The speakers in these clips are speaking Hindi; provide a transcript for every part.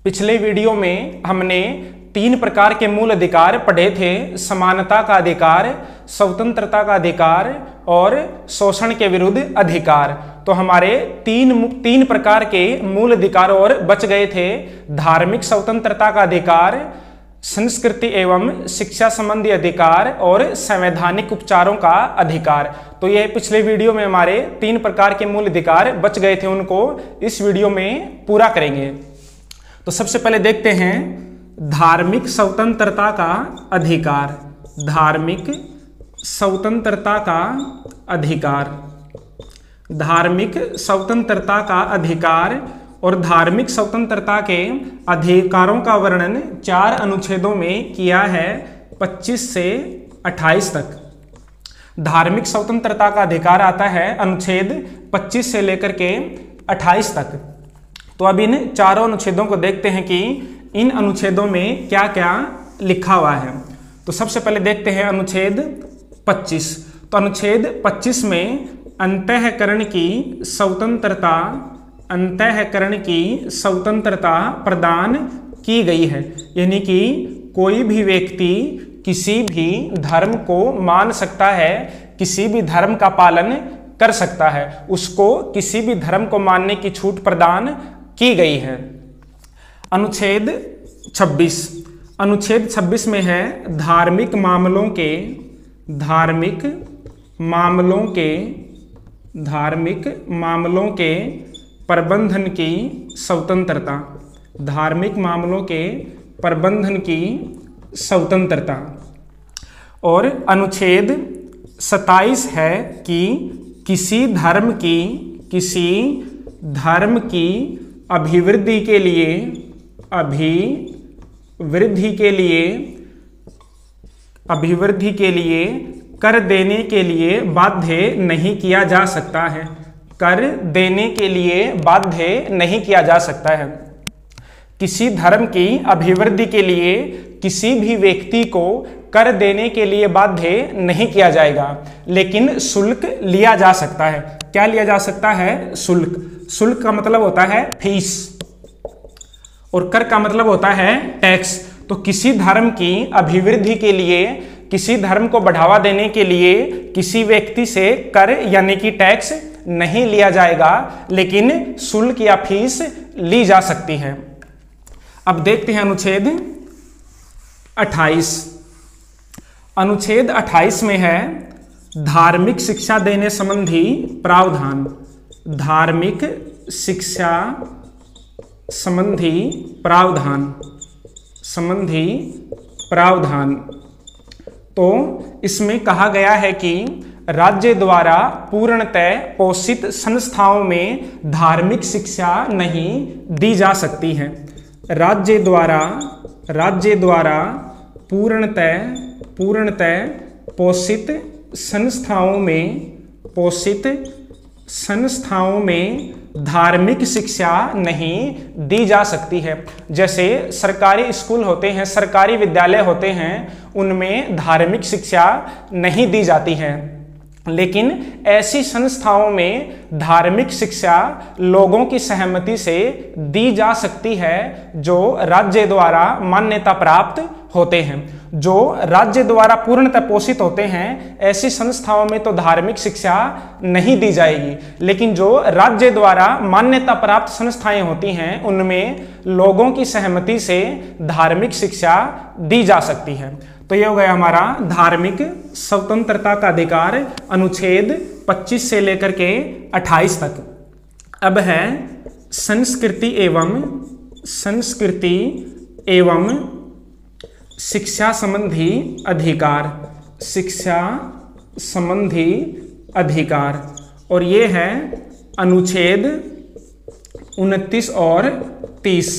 पिछले वीडियो में हमने 3 प्रकार के मूल अधिकार पढ़े थे। समानता का अधिकार, स्वतंत्रता का अधिकार और शोषण के विरुद्ध अधिकार। तो हमारे तीन प्रकार के मूल अधिकार और बच गए थे। धार्मिक स्वतंत्रता का अधिकार, संस्कृति एवं शिक्षा संबंधी अधिकार और संवैधानिक उपचारों का अधिकार। तो ये पिछले वीडियो में हमारे 3 प्रकार के मूल अधिकार बच गए थे, उनको इस वीडियो में पूरा करेंगे। तो सबसे पहले देखते हैं धार्मिक स्वतंत्रता का अधिकार। धार्मिक स्वतंत्रता का अधिकार, धार्मिक स्वतंत्रता का अधिकार और धार्मिक स्वतंत्रता के अधिकारों का वर्णन 4 अनुच्छेदों में किया है, 25 से 28 तक। धार्मिक स्वतंत्रता का अधिकार आता है अनुच्छेद 25 से लेकर के 28 तक। तो अब इन चारों अनुच्छेदों को देखते हैं कि इन अनुच्छेदों में क्या क्या लिखा हुआ है। तो सबसे पहले देखते हैं अनुच्छेद 25। तो अनुच्छेद 25 में अंतःकरण की स्वतंत्रता, अंतःकरण की स्वतंत्रता प्रदान की गई है। यानी कि कोई भी व्यक्ति किसी भी धर्म को मान सकता है, किसी भी धर्म का पालन कर सकता है, उसको किसी भी धर्म को मानने की छूट प्रदान की गई है। अनुच्छेद 26, अनुच्छेद 26 में है धार्मिक मामलों के, धार्मिक मामलों के, धार्मिक मामलों के प्रबंधन की स्वतंत्रता, धार्मिक मामलों के प्रबंधन की स्वतंत्रता। और अनुच्छेद 27 है कि किसी धर्म की, किसी धर्म की अभिवृद्धि के लिए, अभिवृद्धि के लिए, अभिवृद्धि के लिए कर देने के लिए बाध्य नहीं किया जा सकता है। कर देने के लिए बाध्य नहीं किया जा सकता है। किसी धर्म की अभिवृद्धि के लिए किसी भी व्यक्ति को कर देने के लिए बाध्य नहीं किया जाएगा, लेकिन शुल्क लिया जा सकता है। क्या लिया जा सकता है? शुल्क। शुल्क का मतलब होता है फीस और कर का मतलब होता है टैक्स। तो किसी धर्म की अभिवृद्धि के लिए, किसी धर्म को बढ़ावा देने के लिए किसी व्यक्ति से कर यानी कि टैक्स नहीं लिया जाएगा, लेकिन शुल्क या फीस ली जा सकती है। अब देखते हैं अनुच्छेद 28। अनुच्छेद 28 में है धार्मिक शिक्षा देने संबंधी प्रावधान, धार्मिक शिक्षा संबंधी प्रावधान, संबंधी प्रावधान। तो इसमें कहा गया है कि राज्य द्वारा पूर्णतः पोषित संस्थाओं में धार्मिक शिक्षा नहीं दी जा सकती है। राज्य द्वारा, राज्य द्वारा पूर्णतः पोषित संस्थाओं में, पोषित संस्थाओं में धार्मिक शिक्षा नहीं दी जा सकती है। जैसे सरकारी स्कूल होते हैं, सरकारी विद्यालय होते हैं, उनमें धार्मिक शिक्षा नहीं दी जाती है, लेकिन ऐसी संस्थाओं में धार्मिक शिक्षा लोगों की सहमति से दी जा सकती है जो राज्य द्वारा मान्यता प्राप्त होते हैं। जो राज्य द्वारा पूर्णतः पोषित होते हैं, ऐसी संस्थाओं में तो धार्मिक शिक्षा नहीं दी जाएगी, लेकिन जो राज्य द्वारा मान्यता प्राप्त संस्थाएं होती हैं, उनमें लोगों की सहमति से धार्मिक शिक्षा दी जा सकती है। तो ये हो गया हमारा धार्मिक स्वतंत्रता का अधिकार, अनुच्छेद 25 से लेकर के 28 तक। अब है संस्कृति एवं, संस्कृति एवं शिक्षा संबंधी अधिकार, शिक्षा संबंधी अधिकार। और ये है अनुच्छेद 29 और 30।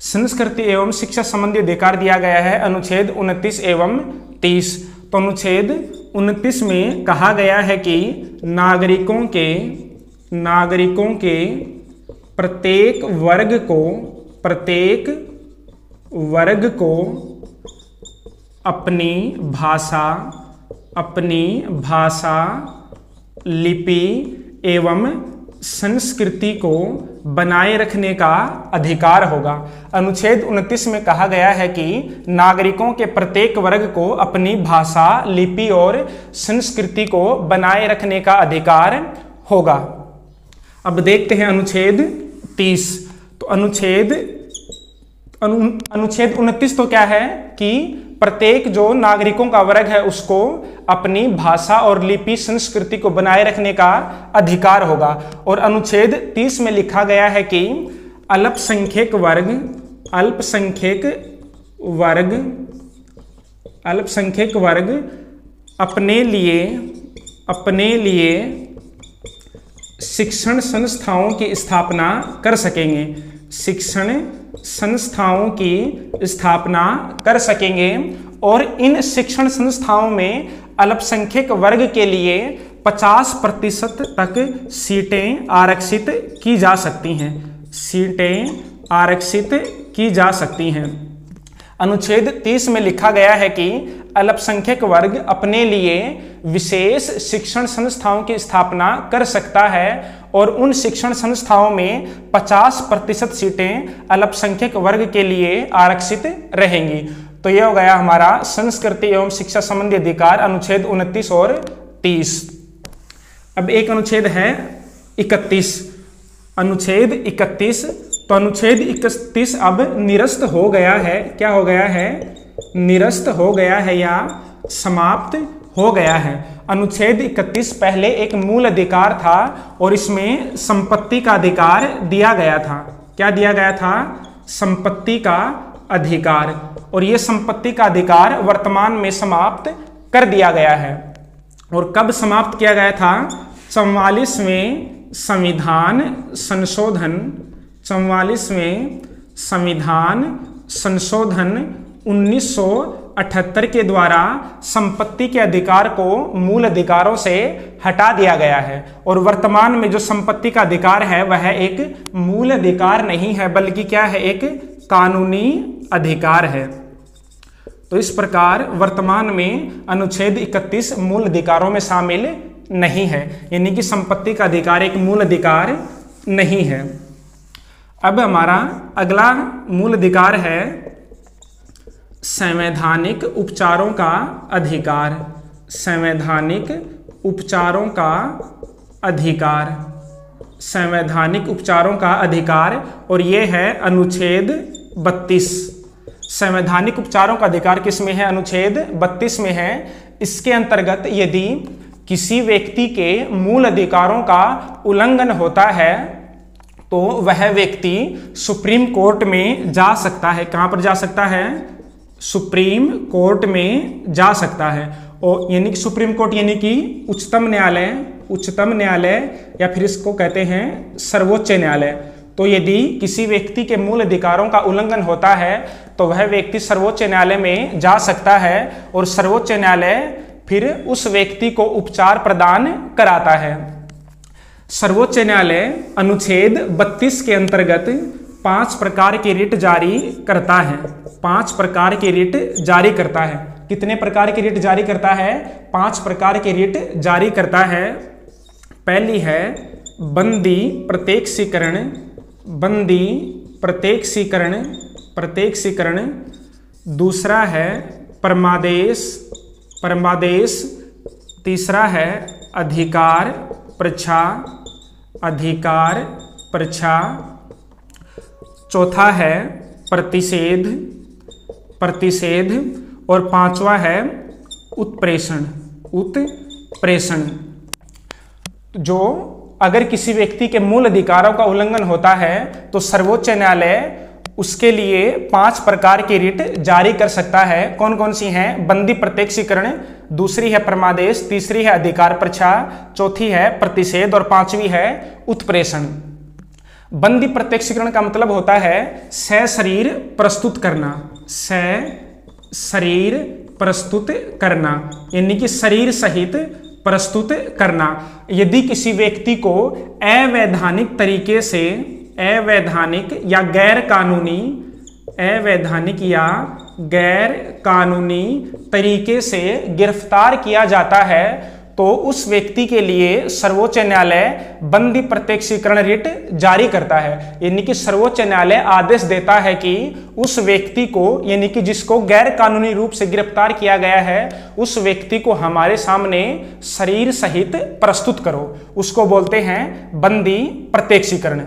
संस्कृति एवं शिक्षा संबंधी अधिकार दिया गया है अनुच्छेद 29 एवं 30। तो अनुच्छेद 29 में कहा गया है कि नागरिकों के, नागरिकों के प्रत्येक वर्ग को, प्रत्येक वर्ग को अपनी भाषा, अपनी भाषा, लिपि एवं संस्कृति को बनाए रखने का अधिकार होगा। अनुच्छेद 29 में कहा गया है कि नागरिकों के प्रत्येक वर्ग को अपनी भाषा, लिपि और संस्कृति को बनाए रखने का अधिकार होगा। अब देखते हैं अनुच्छेद 30। तो अनुच्छेद 29 तो क्या है कि प्रत्येक जो नागरिकों का वर्ग है उसको अपनी भाषा और लिपि, संस्कृति को बनाए रखने का अधिकार होगा। और अनुच्छेद 30 में लिखा गया है कि अल्पसंख्यक वर्ग अपने लिए शिक्षण संस्थाओं की स्थापना कर सकेंगे। शिक्षण संस्थाओं की स्थापना कर सकेंगे और इन शिक्षण संस्थाओं में अल्पसंख्यक वर्ग के लिए 50% तक सीटें आरक्षित की जा सकती हैं। सीटें आरक्षित की जा सकती हैं। अनुच्छेद 30 में लिखा गया है कि अल्पसंख्यक वर्ग अपने लिए विशेष शिक्षण संस्थाओं की स्थापना कर सकता है और उन शिक्षण संस्थाओं में 50% सीटें अल्पसंख्यक वर्ग के लिए आरक्षित रहेंगी। तो यह हो गया हमारा संस्कृति एवं शिक्षा संबंधी अधिकार अनुच्छेद 29 और 30। अब एक अनुच्छेद है 31, अनुच्छेद 31। तो अनुच्छेद 31 अब निरस्त हो गया है। क्या हो गया है? निरस्त हो गया है या समाप्त हो गया है। अनुच्छेद 31 पहले एक मूल अधिकार था और इसमें संपत्ति का अधिकार दिया गया था। क्या दिया गया था? संपत्ति का अधिकार। और यह संपत्ति का अधिकार वर्तमान में समाप्त कर दिया गया है। और कब समाप्त किया गया था? 44वें संविधान संशोधन 1978 के द्वारा संपत्ति के अधिकार को मूल अधिकारों से हटा दिया गया है। और वर्तमान में जो संपत्ति का अधिकार है वह एक मूल अधिकार नहीं है बल्कि क्या है? एक कानूनी अधिकार है। तो इस प्रकार वर्तमान में अनुच्छेद 31 मूल अधिकारों में शामिल नहीं है, यानी कि संपत्ति का अधिकार एक मूल अधिकार नहीं है। अब हमारा अगला मूल अधिकार है संवैधानिक उपचारों का अधिकार। संवैधानिक उपचारों का अधिकार, संवैधानिक उपचारों का अधिकार, और यह है अनुच्छेद 32। संवैधानिक उपचारों का अधिकार किस में है? अनुच्छेद 32 में है। इसके अंतर्गत यदि किसी व्यक्ति के मूल अधिकारों का उल्लंघन होता है तो वह व्यक्ति सुप्रीम कोर्ट में जा सकता है। कहां पर जा सकता है? सुप्रीम कोर्ट में जा सकता है। और यानी कि सुप्रीम कोर्ट यानी कि उच्चतम न्यायालय या फिर इसको कहते हैं सर्वोच्च न्यायालय। तो यदि किसी व्यक्ति के मूल अधिकारों का उल्लंघन होता है तो वह व्यक्ति सर्वोच्च न्यायालय में जा सकता है और सर्वोच्च न्यायालय फिर उस व्यक्ति को उपचार प्रदान कराता है। सर्वोच्च न्यायालय अनुच्छेद 32 के अंतर्गत 5 प्रकार के रिट जारी करता है। 5 प्रकार के रिट जारी करता है। कितने प्रकार के रिट जारी करता है? 5 प्रकार के रिट जारी करता है। पहली है बंदी प्रत्यक्षीकरण। दूसरा है परमादेश। तीसरा है अधिकार परीक्षा। चौथा है प्रतिषेध और 5वां है उत्प्रेषण। जो अगर किसी व्यक्ति के मूल अधिकारों का उल्लंघन होता है तो सर्वोच्च न्यायालय उसके लिए 5 प्रकार की रिट जारी कर सकता है। कौन कौन सी हैं? बंदी प्रत्यक्षीकरण, दूसरी है परमादेश, तीसरी है अधिकार परीक्षा, चौथी है प्रतिषेध और 5वीं है उत्प्रेषण। बंदी प्रत्यक्षीकरण का मतलब होता है सशरीर प्रस्तुत करना, यानी कि शरीर सहित प्रस्तुत करना। यदि किसी व्यक्ति को अवैधानिक तरीके से अवैधानिक या गैर कानूनी तरीके से गिरफ्तार किया जाता है तो उस व्यक्ति के लिए सर्वोच्च न्यायालय बंदी प्रत्यक्षीकरण रिट जारी करता है। यानी कि सर्वोच्च न्यायालय आदेश देता है कि उस व्यक्ति को, यानी कि जिसको गैर कानूनी रूप से गिरफ्तार किया गया है, उस व्यक्ति को हमारे सामने शरीर सहित प्रस्तुत करो। उसको बोलते हैं बंदी प्रत्यक्षीकरण।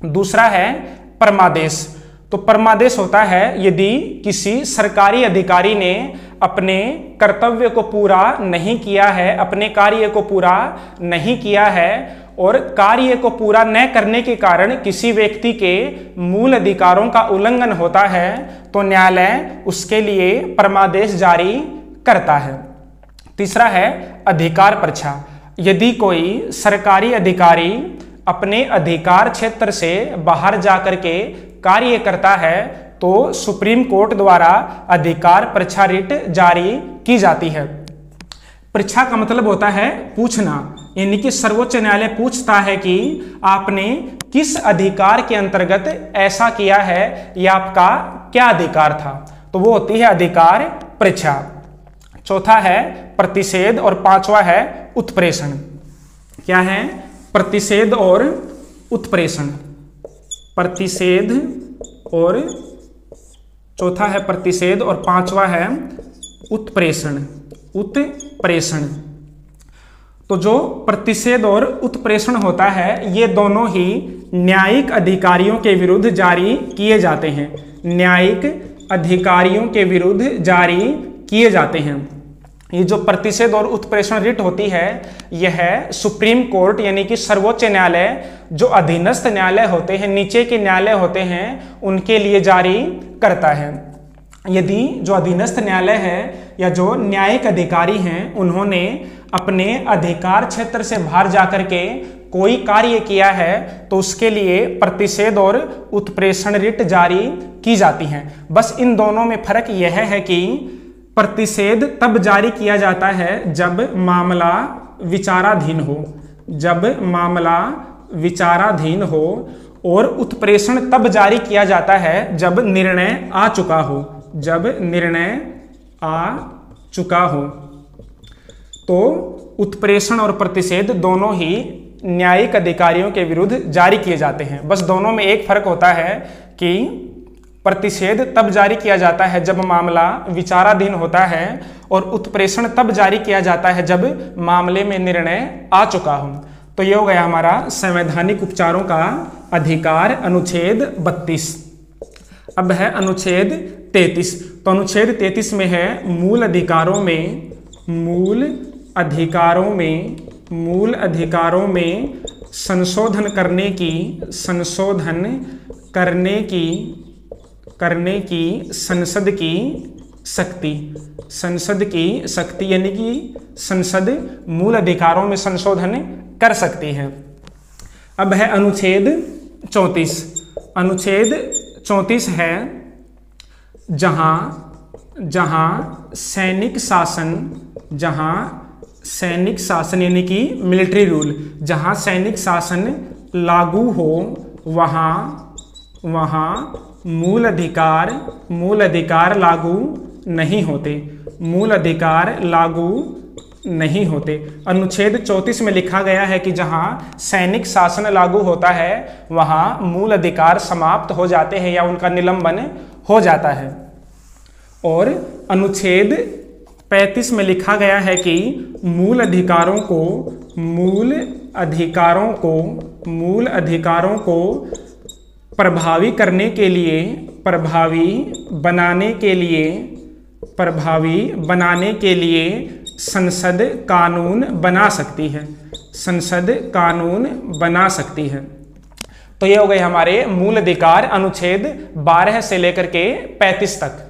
दूसरा है परमादेश। तो परमादेश होता है यदि किसी सरकारी अधिकारी ने अपने कर्तव्य को पूरा नहीं किया है, अपने कार्य को पूरा नहीं किया है और कार्य को पूरा न करने के कारण किसी व्यक्ति के मूल अधिकारों का उल्लंघन होता है, तो न्यायालय उसके लिए परमादेश जारी करता है। तीसरा है अधिकार परीक्षा। यदि कोई सरकारी अधिकारी अपने अधिकार क्षेत्र से बाहर जाकर के कार्य करता है तो सुप्रीम कोर्ट द्वारा अधिकार परीक्षा रिट जारी की जाती है। परीक्षा का मतलब होता है पूछना, यानी कि सर्वोच्च न्यायालय पूछता है कि आपने किस अधिकार के अंतर्गत ऐसा किया है, यह आपका क्या अधिकार था, तो वो होती है अधिकार परीक्षा। चौथा है प्रतिषेध और पांचवा है उत्प्रेषण। क्या है? प्रतिषेध और उत्प्रेषण। प्रतिषेध और चौथा है प्रतिषेध और पांचवा है उत्प्रेषण। उत्प्रेषण। तो जो प्रतिषेध और उत्प्रेषण होता है, ये दोनों ही न्यायिक अधिकारियों के विरुद्ध जारी किए जाते हैं। न्यायिक अधिकारियों के विरुद्ध जारी किए जाते हैं। ये जो प्रतिषेध और उत्प्रेषण रिट होती है, यह सुप्रीम कोर्ट यानी कि सर्वोच्च न्यायालय, जो अधीनस्थ न्यायालय होते हैं, नीचे के न्यायालय होते हैं, उनके लिए जारी करता है। यदि जो अधीनस्थ न्यायालय है या जो न्यायिक अधिकारी हैं, उन्होंने अपने अधिकार क्षेत्र से बाहर जाकर के कोई कार्य किया है, तो उसके लिए प्रतिषेध और उत्प्रेषण रिट जारी की जाती हैं। बस इन दोनों में फर्क यह है कि प्रतिषेध तब जारी किया जाता है जब मामला विचाराधीन हो, जब मामला विचाराधीन हो, और उत्प्रेषण तब जारी किया जाता है जब निर्णय आ चुका हो, जब निर्णय आ चुका हो। तो उत्प्रेषण और प्रतिषेध दोनों ही न्यायिक अधिकारियों के विरुद्ध जारी किए जाते हैं। बस दोनों में एक फर्क होता है कि प्रतिषेध तब जारी किया जाता है जब मामला विचाराधीन होता है और उत्प्रेषण तब जारी किया जाता है जब मामले में निर्णय आ चुका हो। तो ये हो गया हमारा संवैधानिक उपचारों का अधिकार अनुच्छेद 32। अब है अनुच्छेद 33। तो अनुच्छेद 33 में है मूल अधिकारों में, मूल अधिकारों में, मूल अधिकारों में संशोधन करने की, संशोधन करने की संसद की शक्ति, संसद की शक्ति, यानी कि संसद मूल अधिकारों में संशोधन कर सकती है। अब है अनुच्छेद 34। अनुच्छेद 34 है जहां सैनिक शासन यानी कि मिलिट्री रूल, जहां सैनिक शासन लागू हो, वहां मूल अधिकार लागू नहीं होते, मूल अधिकार लागू नहीं होते। अनुच्छेद 34 में लिखा गया है कि जहां सैनिक शासन लागू होता है, वहां मूल अधिकार समाप्त हो जाते हैं या उनका निलंबन हो जाता है। और अनुच्छेद 35 में लिखा गया है कि मूल अधिकारों को प्रभावी करने के लिए, प्रभावी बनाने के लिए संसद कानून बना सकती है, संसद कानून बना सकती है। तो ये हो गए हमारे मूल अधिकार अनुच्छेद 12 से लेकर के 35 तक।